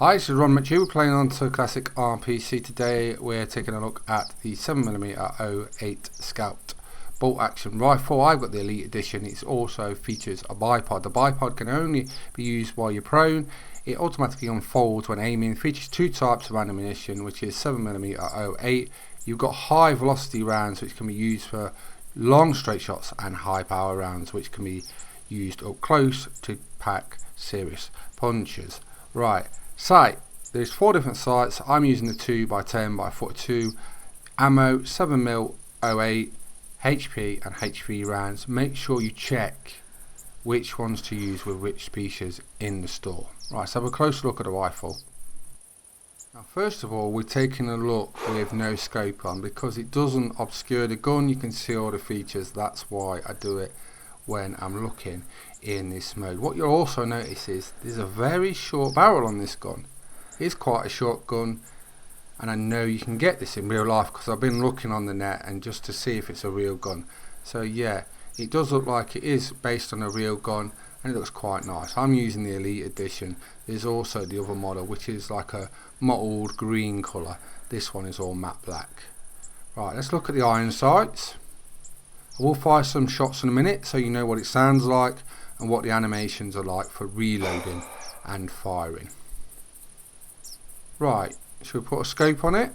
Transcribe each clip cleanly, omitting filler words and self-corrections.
Hi, this is Ron Mitchell. We're playing on to classic RPC. Today we're taking a look at the 7mm-08 Scout bolt action rifle. I've got the Elite Edition. It also features a bipod. The bipod can only be used while you're prone. It automatically unfolds when aiming. It features two types of ammunition, which is 7mm-08. You've got high velocity rounds, which can be used for long straight shots, and high power rounds, which can be used up close to pack serious punches. Right. Sight. There's 4 different sights. I'm using the 2x10x42 ammo, 7mm-08, HP and HV rounds. Make sure you check which ones to use with which species in the store. Right, let's have a closer look at the rifle. Now, first of all, we're taking a look with no scope on because it doesn't obscure the gun. You can see all the features. That's why I do it when I'm looking in this mode. What you'll also notice is there's a very short barrel on this gun. It's quite a short gun, and I know you can get this in real life because I've been looking on the net and just to see if it's a real gun. So yeah, it does look like it is based on a real gun, and it looks quite nice. I'm using the Elite Edition. There's also the other model, which is like a mottled green colour. This one is all matte black. Right, let's look at the iron sights. I will fire some shots in a minute so you know what it sounds like and what the animations are like for reloading and firing. Right, should we put a scope on it?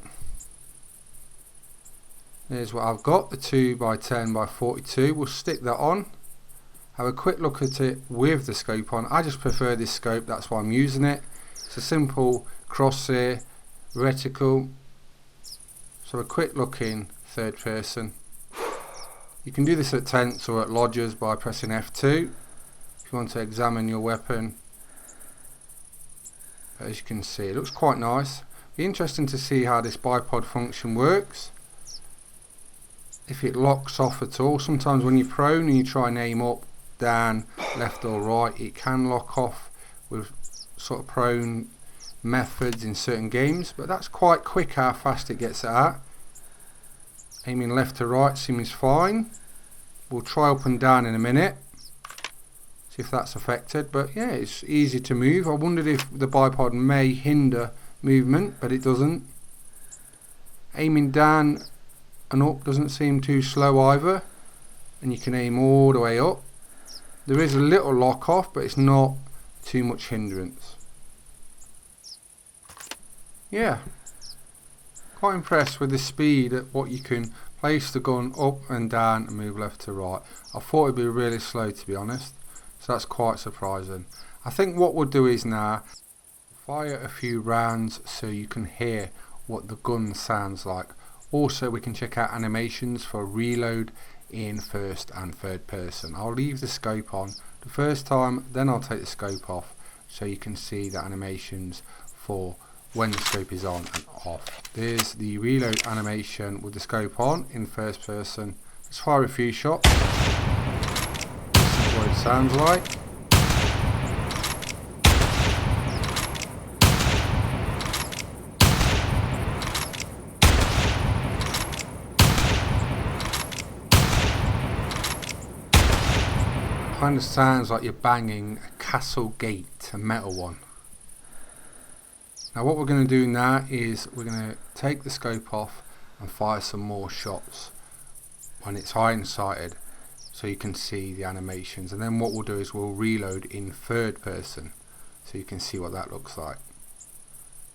Here's what I've got, the 2x10x42. We'll stick that on. Have a quick look at it with the scope on. I just prefer this scope, that's why I'm using it. It's a simple crosshair reticle. So a quick look in third person. You can do this at tents or at lodges by pressing F2 if you want to examine your weapon. But as you can see, it looks quite nice. Be interesting to see how this bipod function works. If it locks off at all. Sometimes when you're prone and you try and aim up, down, left or right, it can lock off with sort of prone methods in certain games, but that's quite quick how fast it gets at. Aiming left to right seems fine. We'll try up and down in a minute, see if that's affected, but yeah, it's easy to move. I wondered if the bipod may hinder movement, but it doesn't. Aiming down and up doesn't seem too slow either, and you can aim all the way up. There is a little lock off, but it's not too much hindrance. Yeah, quite impressed with the speed at what you can place the gun up and down and move left to right. I thought it'd be really slow, to be honest, so that's quite surprising. I think what we'll do is now fire a few rounds so you can hear what the gun sounds like. Also, we can check out animations for reload in first and third person. I'll leave the scope on the first time, then I'll take the scope off so you can see the animations for when the scope is on and off. There's the reload animation with the scope on in first person. Let's fire a few shots. This is what it sounds like. Kind of sounds like you're banging a castle gate, a metal one. Now what we're going to do now is we're going to take the scope off and fire some more shots when it's iron sighted so you can see the animations, and then what we'll do is we'll reload in third person so you can see what that looks like.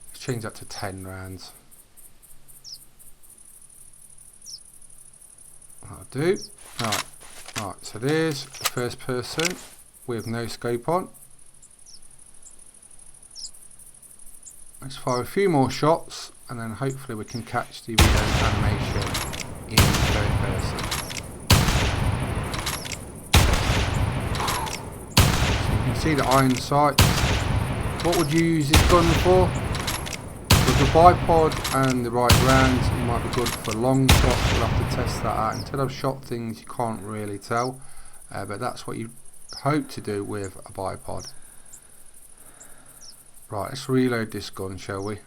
Let's change that to 10 rounds. That'll do. Right, so there's the first person with no scope on. Let's fire a few more shots and then hopefully we can catch the reload animation in third person. So you can see the iron sights. What would you use this gun for? With the bipod and the right rounds, it might be good for long shots. We'll have to test that out. Until I've shot things, you can't really tell, but that's what you hope to do with a bipod. Right, let's reload this gun, shall we?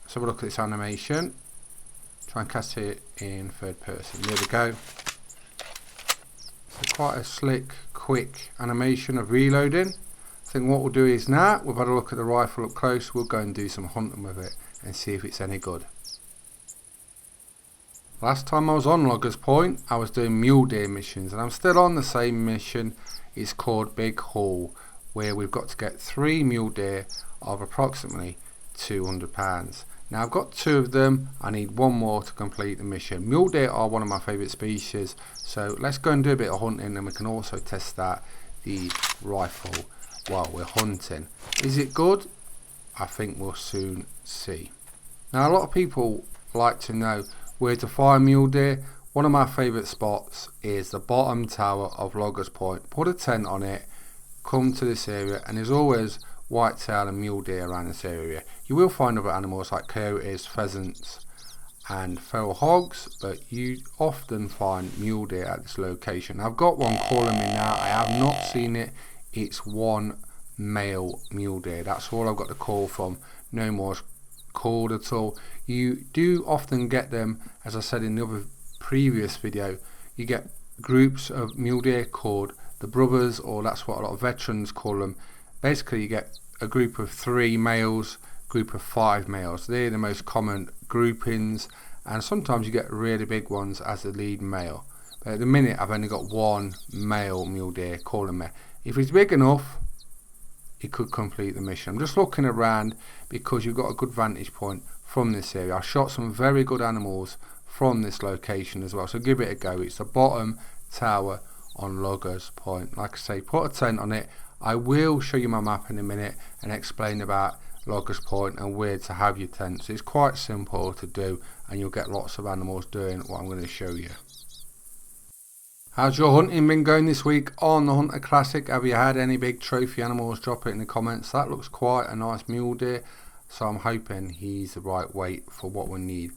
Let's have a look at this animation. Try and catch it in third person. There we go. So quite a slick, quick animation of reloading. think what we'll do is now we've had a look at the rifle up close, we'll go and do some hunting with it and see if it's any good. Last time I was on Loggers Point, I was doing mule deer missions, and I'm still on the same mission. It's called Big Haul, where we've got to get 3 mule deer of approximately 200 pounds. Now I've got 2 of them, I need 1 more to complete the mission. Mule deer are one of my favourite species, so let's go and do a bit of hunting, and we can also test out the rifle while we're hunting. Is it good? I think we'll soon see. Now a lot of people like to know where to find mule deer. One of my favourite spots is the bottom tower of Loggers Point. Put a tent on it, come to this area, and there's always whitetail and mule deer around this area. You will find other animals like coyotes, pheasants and feral hogs, but you often find mule deer at this location. I've got one calling me now. I have not seen it. It's one male mule deer. That's all I've got to call from. No more called at all. You do often get them, as I said in the other previous video, you get groups of mule deer called the brothers, or that's what a lot of veterans call them. Basically you get a group of 3 males, group of 5 males. They're the most common groupings, and sometimes you get really big ones as the lead male. But at the minute I've only got 1 male mule deer calling me. If he's big enough, he could complete the mission. I'm just looking around because you've got a good vantage point from this area. I shot some very good animals from this location as well, so give it a go. It's the bottom tower on Loggers Point. Like I say, put a tent on it. I will show you my map in a minute and explain about Loggers Point and where to have your tents. It's quite simple to do, and you'll get lots of animals doing what I'm going to show you. How's your hunting been going this week on the Hunter Classic? Have you had any big trophy animals? Drop it in the comments. That looks quite a nice mule deer, so I'm hoping he's the right weight for what we need.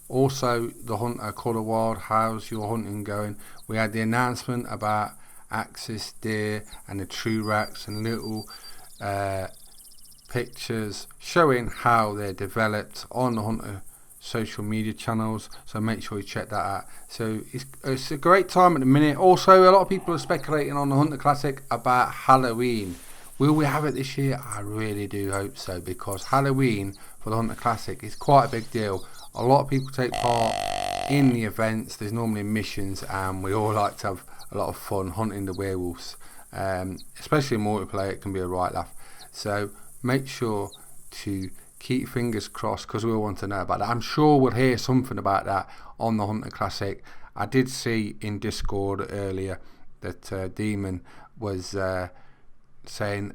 Also, the Hunter Colour Wild, how's your hunting going? We had the announcement about axis deer and the true racks and little pictures showing how they're developed on the Hunter social media channels, so make sure you check that out. So it's a great time at the minute. Also, a lot of people are speculating on the Hunter Classic about Halloween. Will we have it this year? I really do hope so, because Halloween for the Hunter Classic is quite a big deal. A lot of people take part in the events. There's normally missions, and we all like to have a lot of fun hunting the werewolves, especially in multiplayer. It can be a right laugh, so make sure to keep your fingers crossed, because we all want to know about that. I'm sure we'll hear something about that on the Hunter Classic. I did see in Discord earlier that Demon was saying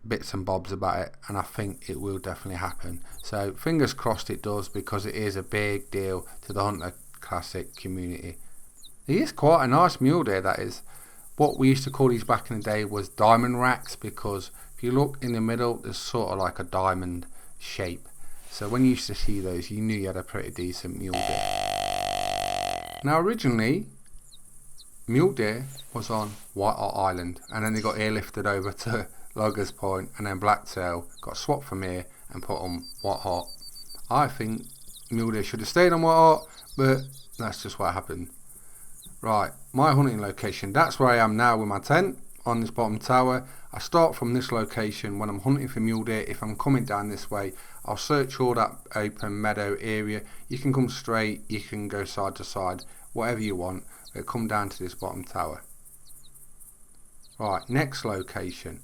bits and bobs about it, and I think it will definitely happen. So fingers crossed it does, because it is a big deal to the Hunter Classic community. He is quite a nice mule deer, that is. What we used to call these back in the day was diamond racks, because if you look in the middle, there's sort of like a diamond shape. So when you used to see those, you knew you had a pretty decent mule deer. Now originally, mule deer was on White Hart Island, and then they got airlifted over to Loggers Point, and then blacktail got swapped from here and put on White Hart. I think mule deer should have stayed on White Hart, but that's just what happened. Right, my hunting location, that's where I am now with my tent on this bottom tower. I start from this location when I'm hunting for mule deer. If I'm coming down this way, I'll search all that open meadow area. You can come straight, you can go side to side, whatever you want, but come down to this bottom tower. Right, next location.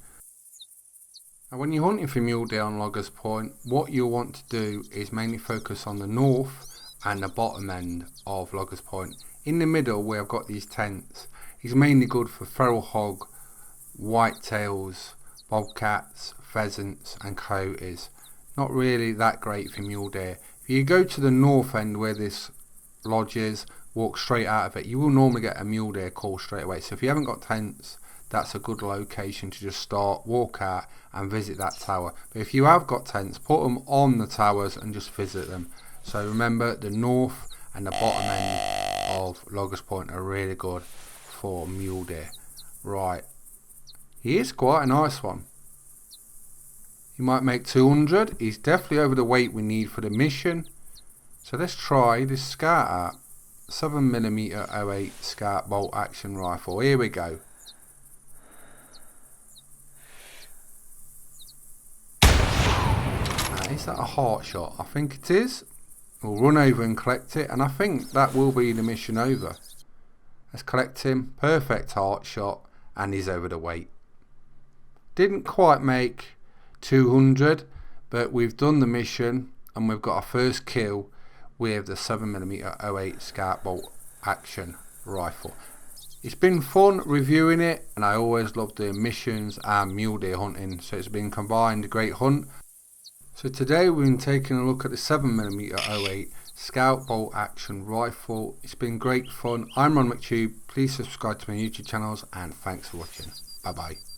Now when you're hunting for mule deer on Loggers Point, what you'll want to do is mainly focus on the north and the bottom end of Loggers Point. In the middle, where I've got these tents, is mainly good for feral hog, whitetails, bobcats, pheasants and coyotes. Not really that great for mule deer. If you go to the north end where this lodge is, walk straight out of it, you will normally get a mule deer call straight away. So if you haven't got tents, that's a good location to just start, walk out and visit that tower. But if you have got tents, put them on the towers and just visit them. So remember, the north and the bottom end of Loggers Point are really good for mule deer. Right, he is quite a nice one. He might make 200. He's definitely over the weight we need for the mission. So let's try this Scout out. 7mm-08 Scout bolt action rifle. Here we go. Is that a heart shot? I think it is. We'll run over and collect it, and I think that will be the mission over. Let's collect him. Perfect heart shot, and he's over the weight. Didn't quite make 200, but we've done the mission and we've got our first kill with the 7mm-08 Scout Bolt Action Rifle. It's been fun reviewing it, and I always love doing missions and mule deer hunting, so it's been combined great hunt. So today we've been taking a look at the 7mm-08 Scout Bolt Action Rifle. It's been great fun. I'm Ron McTube. Please subscribe to my YouTube channels, and thanks for watching. Bye bye.